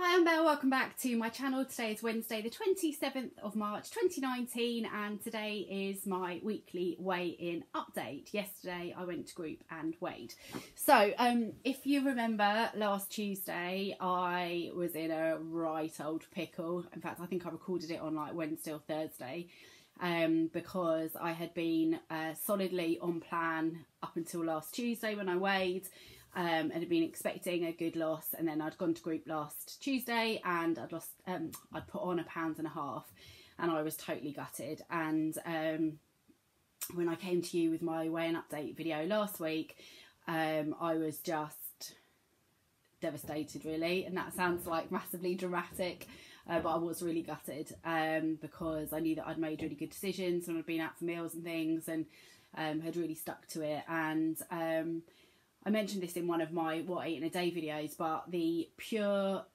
Hi, I'm Belle, welcome back to my channel. Today is Wednesday the 27th of March 2019 and today is my weekly weigh-in update. Yesterday I went to group and weighed. So if you remember last Tuesday I was in a right old pickle. In fact I think I recorded it on like Wednesday or Thursday because I had been solidly on plan up until last Tuesday when I weighed. And had been expecting a good loss, and then I'd gone to group last Tuesday and I'd lost I'd put on 1.5 pounds and I was totally gutted. And when I came to you with my weigh-in update video last week, I was just devastated really, and that sounds like massively dramatic, but I was really gutted because I knew that I'd made really good decisions and I'd been out for meals and things and had really stuck to it. And I mentioned this in one of my What I Eat in a Day videos, but the pure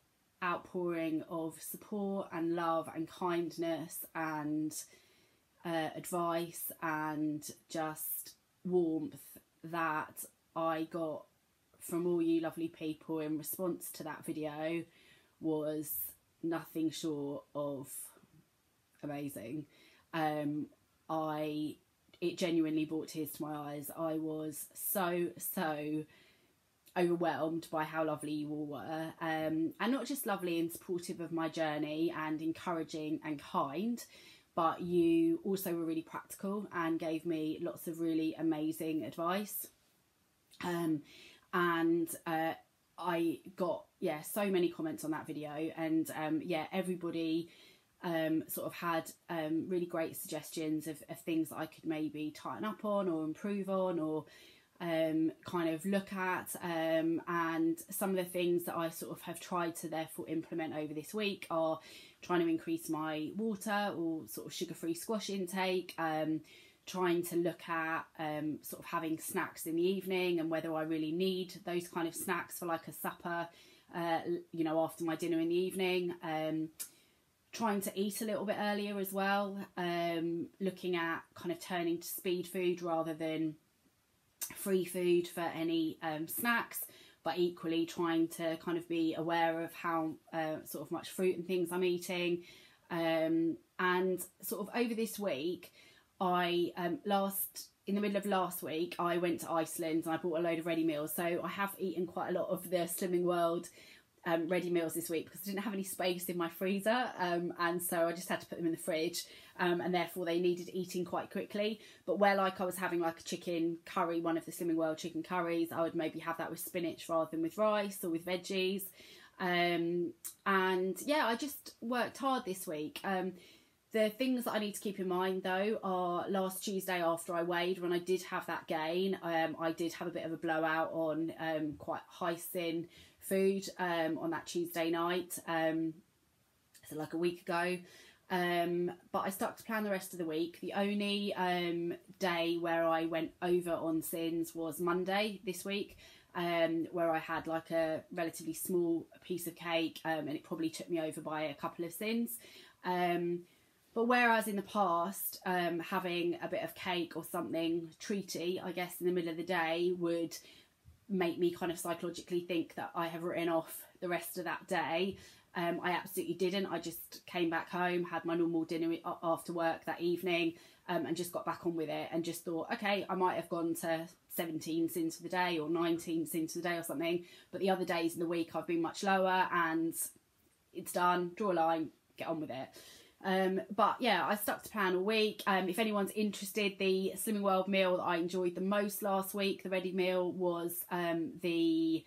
outpouring of support and love and kindness and advice and just warmth that I got from all you lovely people in response to that video was nothing short of amazing. It genuinely brought tears to my eyes. I was so overwhelmed by how lovely you all were, and not just lovely and supportive of my journey and encouraging and kind, but you also were really practical and gave me lots of really amazing advice. I got so many comments on that video, and everybody sort of had really great suggestions of things that I could maybe tighten up on or improve on or kind of look at, and some of the things that I sort of have tried to therefore implement over this week are trying to increase my water or sort of sugar-free squash intake, trying to look at sort of having snacks in the evening and whether I really need those kind of snacks for like a supper, you know, after my dinner in the evening. Trying to eat a little bit earlier as well, looking at kind of turning to speed food rather than free food for any snacks, but equally trying to kind of be aware of how sort of much fruit and things I'm eating. And sort of over this week, in the middle of last week, I went to Iceland and I bought a load of ready meals. So I have eaten quite a lot of the Slimming World ready meals this week because I didn't have any space in my freezer, and so I just had to put them in the fridge, and therefore they needed eating quite quickly. But where like I was having like a chicken curry, one of the Slimming World chicken curries, I would maybe have that with spinach rather than with rice or with veggies. And yeah, I just worked hard this week. The things that I need to keep in mind though are last Tuesday after I weighed, when I did have that gain, I did have a bit of a blowout on quite high sin food on that Tuesday night, so like a week ago, but I stuck to plan the rest of the week. The only day where I went over on sins was Monday this week, where I had like a relatively small piece of cake, and it probably took me over by a couple of sins. But whereas in the past, having a bit of cake or something treaty, I guess, in the middle of the day would make me kind of psychologically think that I have written off the rest of that day, I absolutely didn't. I just came back home, had my normal dinner after work that evening, and just got back on with it and just thought, okay, I might have gone to 17 sins for the day or 19 sins for the day or something, but the other days in the week I've been much lower, and it's done, draw a line, get on with it. But yeah, I stuck to plan all week. If anyone's interested, the Slimming World meal that I enjoyed the most last week, the ready meal, was the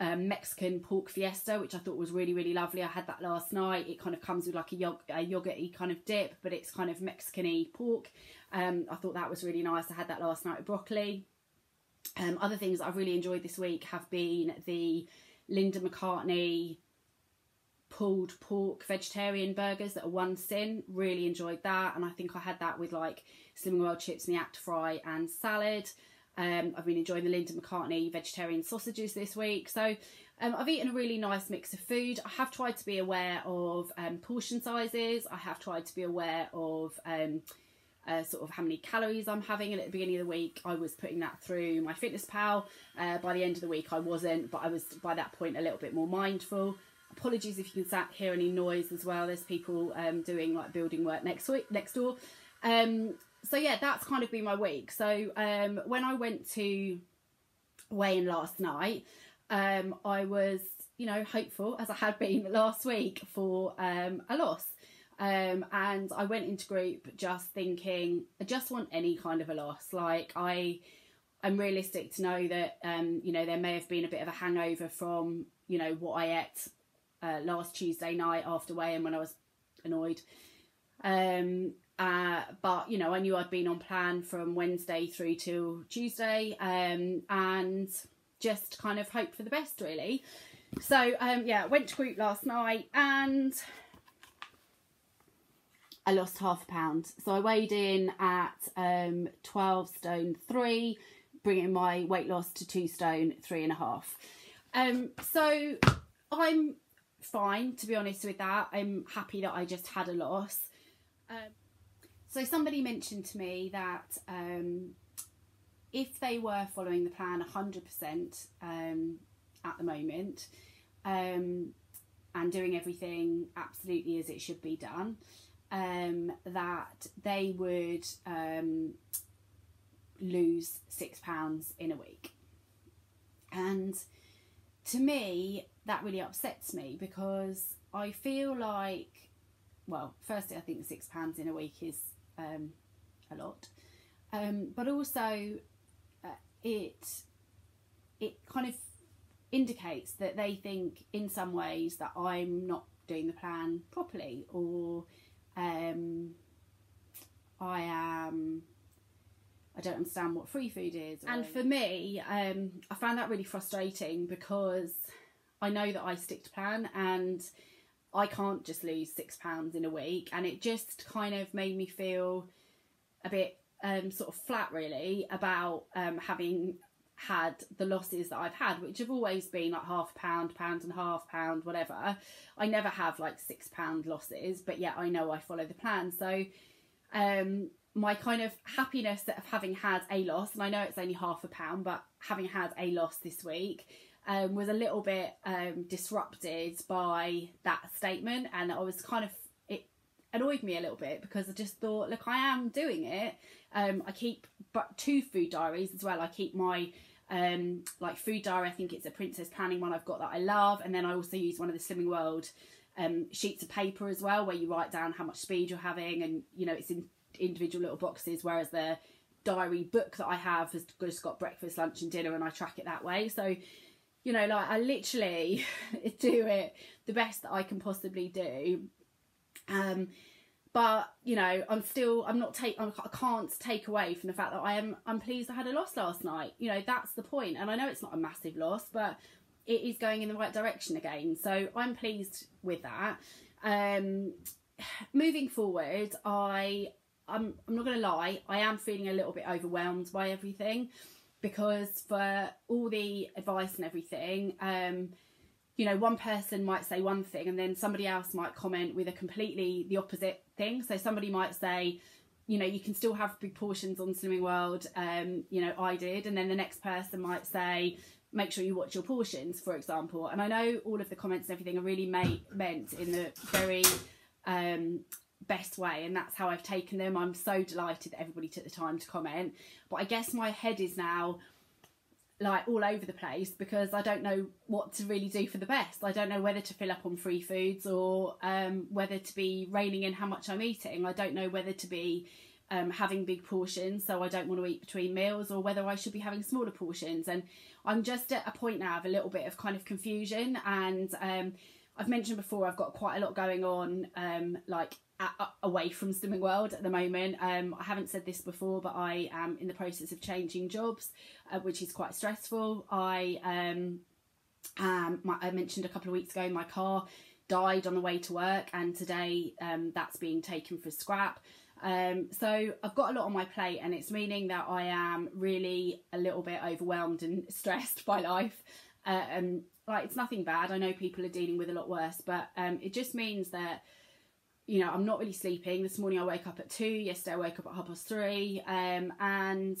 Mexican pork fiesta, which I thought was really lovely. I had that last night. It kind of comes with like a yogurt-y kind of dip, but it's kind of Mexican-y pork. I thought that was really nice. I had that last night with broccoli. Other things that I've really enjoyed this week have been the Linda McCartney pulled pork vegetarian burgers that are 1 sin. Really enjoyed that, and I think I had that with like Slimming World chips in the act fry and salad. I've been enjoying the Linda McCartney vegetarian sausages this week. So I've eaten a really nice mix of food. I have tried to be aware of portion sizes. I have tried to be aware of sort of how many calories I'm having, and at the beginning of the week I was putting that through my Fitness Pal. By the end of the week I wasn't, but I was by that point a little bit more mindful. apologies if you can hear any noise as well. There's people doing like building work next door. So yeah, that's kind of been my week. So when I went to weigh in last night, I was, you know, hopeful, as I had been last week, for a loss. And I went into group just thinking, I just want any kind of a loss. Like, I'm realistic to know that, you know, there may have been a bit of a hangover from, you know, what I ate last Tuesday night after weigh-in when I was annoyed. But, you know, I knew I'd been on plan from Wednesday through till Tuesday, and just kind of hope for the best, really. So, yeah, went to group last night and I lost ½ a pound. So I weighed in at 12 stone 3, bringing my weight loss to 2 stone 3.5. So I'm fine, to be honest with that. I'm happy that I just had a loss. So somebody mentioned to me that if they were following the plan 100% at the moment, and doing everything absolutely as it should be done, that they would lose £6 in a week. And to me, that really upsets me, because I feel like, well, firstly, I think £6 in a week is a lot, but also it kind of indicates that they think in some ways that I'm not doing the plan properly, or I don't understand what free food is. And for me, I found that really frustrating, because I know that I stick to plan and I can't just lose £6 in a week. And it just kind of made me feel a bit sort of flat, really, about having had the losses that I've had, which have always been like £0.5, £1.50, whatever. I never have like £6 losses, but yet I know I follow the plan. So my kind of happiness of having had a loss, and I know it's only £0.5, but having had a loss this week was a little bit disrupted by that statement. And I was kind of, it annoyed me a little bit, because I just thought, look, I am doing it. I keep 2 food diaries as well. I keep my like food diary, I think it's a Princess Planning one I've got that I love, and then I also use one of the Slimming World sheets of paper as well, where you write down how much speed you're having, and you know, it's in individual little boxes, whereas the diary book that I have has just got breakfast, lunch and dinner, and I track it that way. So, you know, like, I literally do it the best that I can possibly do. But, you know, I can't take away from the fact that I'm pleased I had a loss last night. You know, that's the point. And I know it's not a massive loss, but it is going in the right direction again. So I'm pleased with that. Moving forward, I'm not going to lie, I am feeling a little bit overwhelmed by everything, because for all the advice and everything, you know, one person might say one thing and then somebody else might comment with a completely the opposite thing. So somebody might say, you know, you can still have big portions on Slimming World, you know, I did. And then the next person might say, make sure you watch your portions, for example. And I know all of the comments and everything are really meant in the very best way, and that's how I've taken them. I'm so delighted that everybody took the time to comment. But I guess my head is now like all over the place, because I don't know what to really do for the best. I don't know whether to fill up on free foods, or whether to be reining in how much I'm eating. I don't know whether to be having big portions, so I don't want to eat between meals, or whether I should be having smaller portions. And I'm just at a point now of a little bit of kind of confusion. And I've mentioned before, I've got quite a lot going on, like away from Slimming World at the moment. I haven't said this before, but I am in the process of changing jobs, which is quite stressful. I mentioned a couple of weeks ago, my car died on the way to work, and today that's being taken for scrap. So I've got a lot on my plate, and it's meaning that I am really a little bit overwhelmed and stressed by life. Like, it's nothing bad. I know people are dealing with a lot worse, but it just means that, you know, I'm not really sleeping. This morning I woke up at 2, yesterday I woke up at 3:30, and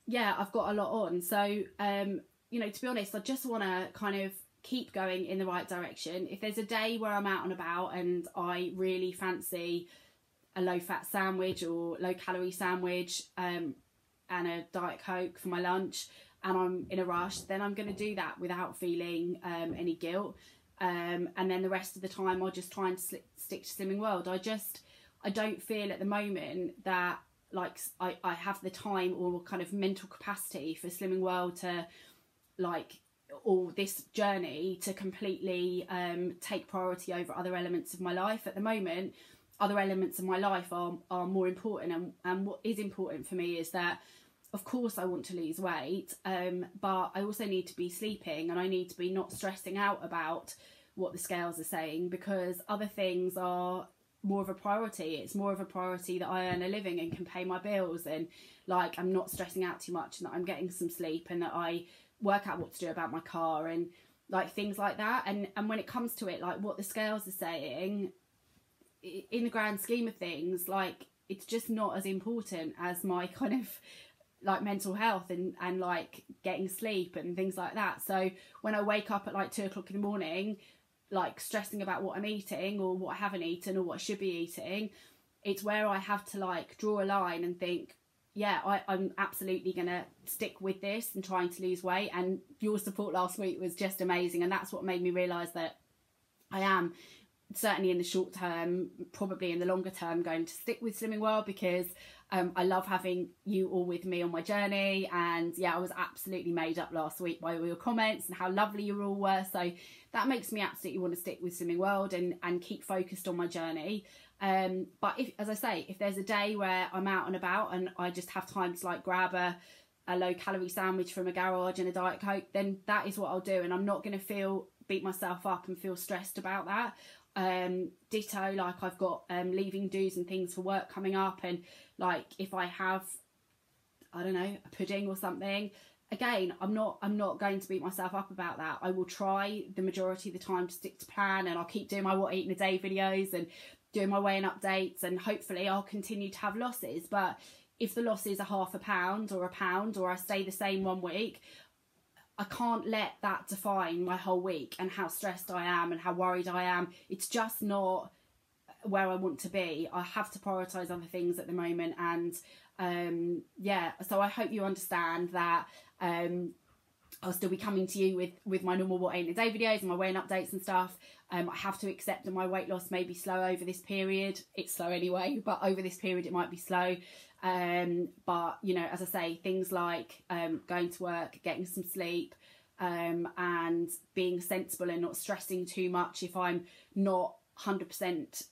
yeah, I've got a lot on. So, you know, to be honest, I just want to kind of keep going in the right direction. If there's a day where I'm out and about and I really fancy a low fat sandwich or low calorie sandwich and a Diet Coke for my lunch, and I'm in a rush, then I'm going to do that without feeling any guilt. And then the rest of the time I'll just try and stick to Slimming World. I don't feel at the moment that like I have the time or kind of mental capacity for Slimming World to like, or this journey to completely take priority over other elements of my life. At the moment, other elements of my life are more important, and what is important for me is that, of course, I want to lose weight, but I also need to be sleeping, and I need to be not stressing out about what the scales are saying, because other things are more of a priority. It's more of a priority that I earn a living and can pay my bills, and like I'm not stressing out too much, and that I'm getting some sleep, and that I work out what to do about my car, and like things like that. And when it comes to it, like what the scales are saying, in the grand scheme of things, like it's just not as important as my kind of like mental health and like getting sleep and things like that. So when I wake up at like 2 o'clock in the morning, like stressing about what I'm eating or what I haven't eaten or what I should be eating, it's where I have to like draw a line and think, yeah, I'm absolutely going to stick with this and trying to lose weight. And your support last week was just amazing. And that's what made me realise that I am certainly in the short term, probably in the longer term, going to stick with Slimming World, because I love having you all with me on my journey. And yeah, I was absolutely made up last week by all your comments and how lovely you all were. So that makes me absolutely want to stick with Slimming World and keep focused on my journey. But if, as I say, if there's a day where I'm out and about and I just have time to like grab a low calorie sandwich from a garage and a Diet Coke, then that is what I'll do. And I'm not going to beat myself up and feel stressed about that. Ditto, like I've got leaving do's and things for work coming up, and like if I have, I don't know, a pudding or something, again, I'm not going to beat myself up about that. I will try the majority of the time to stick to plan, and I'll keep doing my what I eat in a day videos and doing my weighing updates, and hopefully I'll continue to have losses. But if the losses are half a pound or a pound, or I stay the same 1 week, I can't let that define my whole week and how stressed I am and how worried I am. It's just not where I want to be. I have to prioritise other things at the moment. And yeah, so I hope you understand that I'll still be coming to you with my normal what I eat in a day videos and my weighing updates and stuff. I have to accept that my weight loss may be slow over this period. It's slow anyway, but over this period it might be slow. But you know, as I say, things like going to work, getting some sleep, and being sensible and not stressing too much if I'm not 100%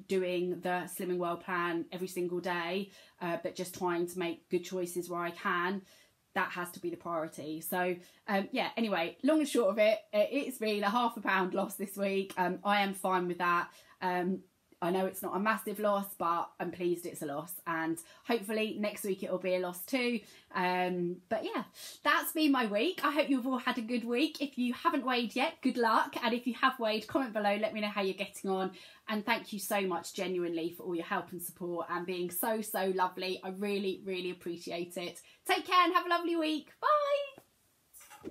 doing the Slimming World plan every single day, but just trying to make good choices where I can. That has to be the priority. So yeah, anyway, long and short of it, it's been a half a pound loss this week. I am fine with that. I know it's not a massive loss, but I'm pleased it's a loss, and hopefully next week it'll be a loss too. But yeah, that's been my week. I hope you've all had a good week. If you haven't weighed yet, good luck, and if you have weighed, comment below, let me know how you're getting on. And thank you so much genuinely for all your help and support and being so lovely. I really appreciate it. Take care and have a lovely week. Bye.